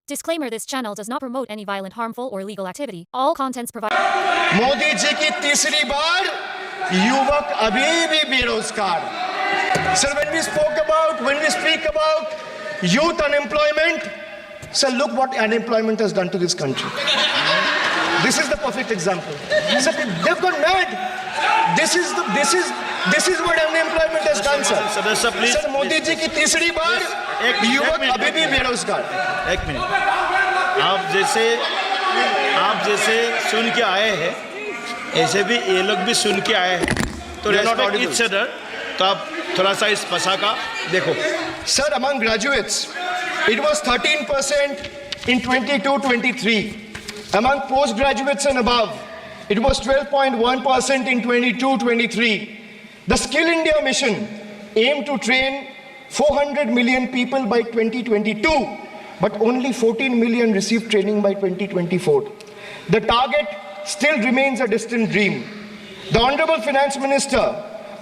Disclaimer: this channel does not promote any violent, harmful, or illegal activity. All contents provided. Modi ji की तीसरी बार युवक अभी भी बेरोजगार. Sir, when we speak about youth unemployment, sir, look what unemployment has done to this country. This is the perfect example. Sir, they've gone mad. This is what unemployment has done, sir. सदस्य please. Sir, Modi ji की तीसरी बार युवक अभी भी बेरोजगार. एक minute. आप जैसे सुन के आए हैं, ऐसे भी ये लोग भी सुन के आए हैं. तो रेस्पेक्ट ईच अदर. तो आप थोड़ा सा इस भाषा का देखो. Sir, among graduates, it was 13% in 22-23. Among postgraduates and above, it was 12.1% in 22-23. The Skill India mission aimed to train 400 million people by 2022, but only 14 million received training by 2024. The target still remains a distant dream. The Honorable Finance Minister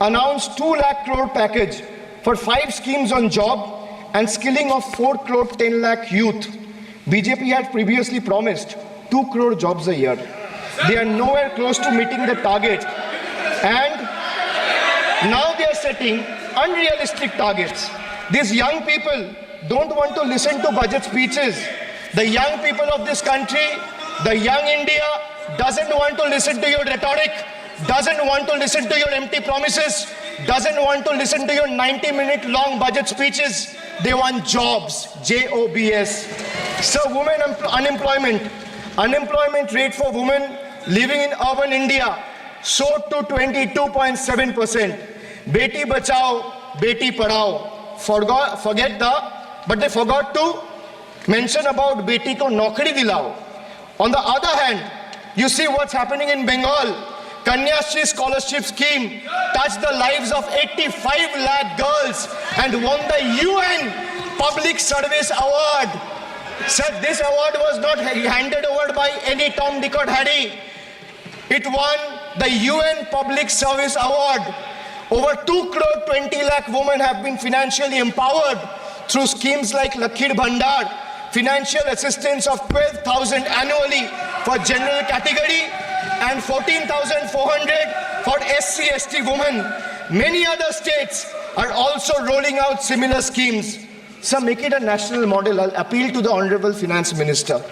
announced 2 lakh crore package for 5 schemes on job and skilling of 4 crore 10 lakh youth. BJP had previously promised 2 crore jobs a year. They are nowhere close to meeting the target, and now they are setting unrealistic targets. These young people don't want to listen to budget speeches. The young people of this country, the young India, doesn't want to listen to your rhetoric, doesn't want to listen to your empty promises, doesn't want to listen to your 90-minute long budget speeches. They want jobs, J-O-B-S. So unemployment rate for women living in urban India soared to 22.7%. Beti Bachao, Beti Padhao. But they forgot to mention about Beti ko Naukri Dilao. On the other hand, you see what's happening in Bengal. Kanya Shri scholarship scheme touched the lives of 85 lakh girls and won the UN Public Service Award. Sir, this award was not handed over by any Tom, Dick or Harry. It won the UN Public Service Award. Over 2 crore 20 lakh women have been financially empowered through schemes like Lakhir Bhandar, financial assistance of 12,000 annually for general category and 14,400 for SC/ST women. Many other states are also rolling out similar schemes. So make it a national model. I'll appeal to the Honorable Finance Minister.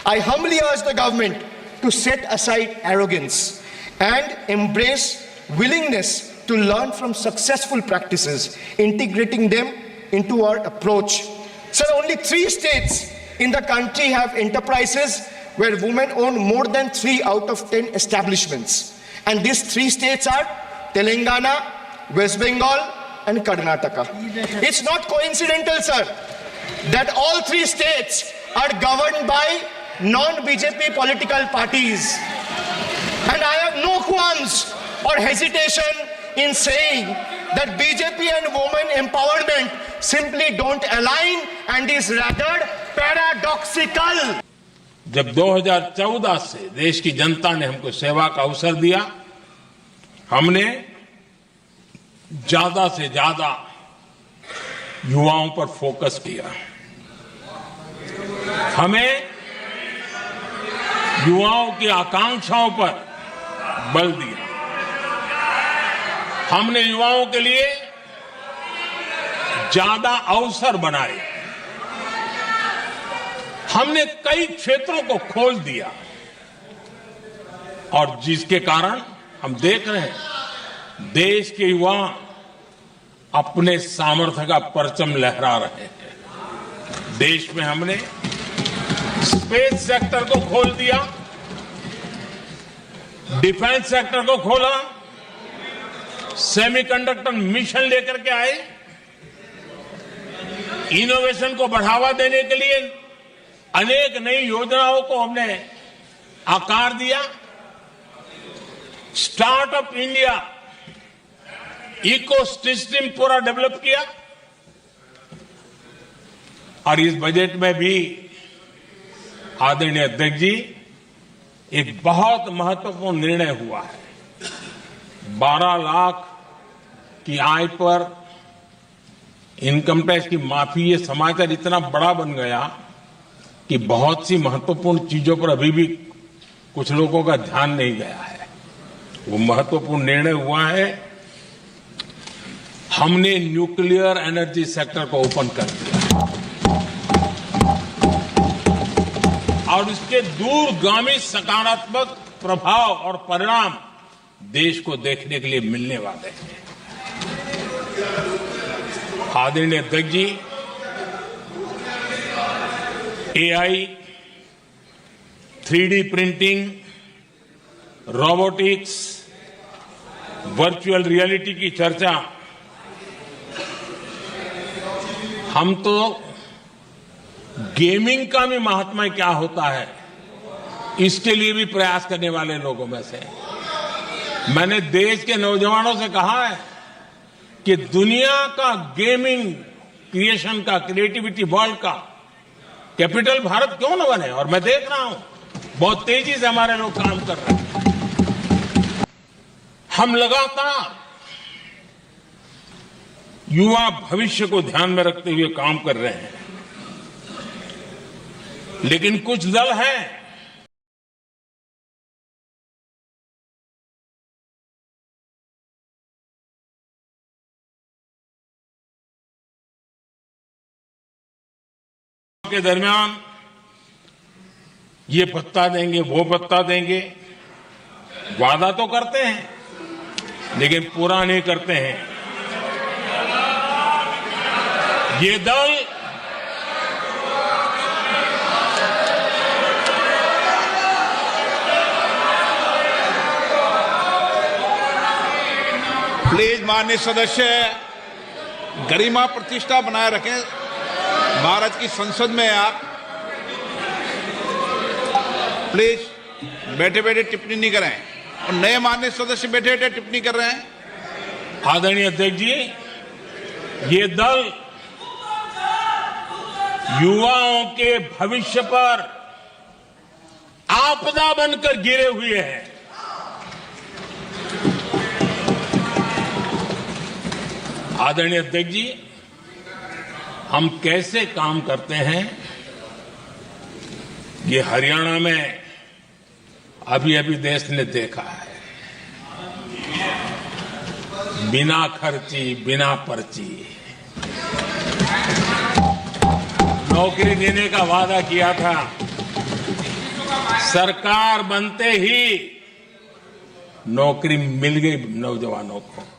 I humbly urge the government to set aside arrogance and embrace willingness to learn from successful practices, integrating them into our approach. Sir, only 3 states in the country have enterprises where women own more than 3 out of 10 establishments. And these 3 states are Telangana, West Bengal, and Karnataka. It's not coincidental, sir, that all 3 states are governed by non-BJP political parties. And I have no qualms or hesitation in saying that BJP and women empowerment simply don't align and is rather paradoxical. जब 2014 से देश की जनता ने हमको सेवा का अवसर दिया, हमने ज्यादा से ज्यादा युवाओं पर फोकस किया. हमें युवाओं की आकांक्षाओं पर बल दिया. हमने युवाओं के लिए ज्यादा अवसर बनाए. हमने कई क्षेत्रों को खोल दिया और जिसके कारण हम देख रहे हैं देश के युवा अपने सामर्थ्य का परचम लहरा रहे हैं. देश में हमने स्पेस सेक्टर को खोल दिया, डिफेंस सेक्टर को खोला, सेमीकंडक्टर मिशन लेकर के आए, इनोवेशन को बढ़ावा देने के लिए अनेक नई योजनाओं को हमने आकार दिया. स्टार्टअप इंडिया इकोसिस्टम पूरा डेवलप किया. और इस बजट में भी आदरणीय अध्यक्ष जी एक बहुत महत्वपूर्ण निर्णय हुआ है. 12 लाख की आय पर इनकम टैक्स की माफी. ये समाचार इतना बड़ा बन गया कि बहुत सी महत्वपूर्ण चीजों पर अभी भी कुछ लोगों का ध्यान नहीं गया है। वो महत्वपूर्ण निर्णय हुआ है, हमने न्यूक्लियर एनर्जी सेक्टर को ओपन कर दिया और इसके दूरगामी सकारात्मक प्रभाव और परिणाम देश को देखने के लिए मिलने वाले हैं। आदरणीय अध्यक्ष जी, AI, 3D printing, robotics, virtual reality की चर्चा हम तो गेमिंग का भी महात्मा क्या होता है इसके लिए भी प्रयास करने वाले लोगों में से। मैंने देश के नौजवानों से कहा है कि दुनिया का गेमिंग क्रिएशन का, क्रिएटिविटी वर्ल्ड का कैपिटल भारत क्यों न बने। और मैं देख रहा हूं बहुत तेजी से हमारे लोग काम कर रहे हैं। हम लगातार युवा भविष्य को ध्यान में रखते हुए काम कर रहे हैं, लेकिन कुछ दल हैं के दरमियान ये पत्ता देंगे, वो पत्ता देंगे, वादा तो करते हैं लेकिन पूरा नहीं करते हैं। ये दल प्लीज माननीय सदस्य गरिमा प्रतिष्ठा बनाए रखें। भारत की संसद में आप प्लीज बैठे बैठे टिप्पणी नहीं करें और नए माननीय सदस्य बैठे बैठे टिप्पणी कर रहे हैं। आदरणीय अध्यक्ष जी, ये दल युवाओं के भविष्य पर आपदा बनकर गिरे हुए हैं। आदरणीय अध्यक्ष जी, हम कैसे काम करते हैं ये हरियाणा में अभी अभी देश ने देखा है। बिना खर्ची, बिना पर्ची नौकरी देने का वादा किया था। सरकार बनते ही नौकरी मिल गई नौजवानों को।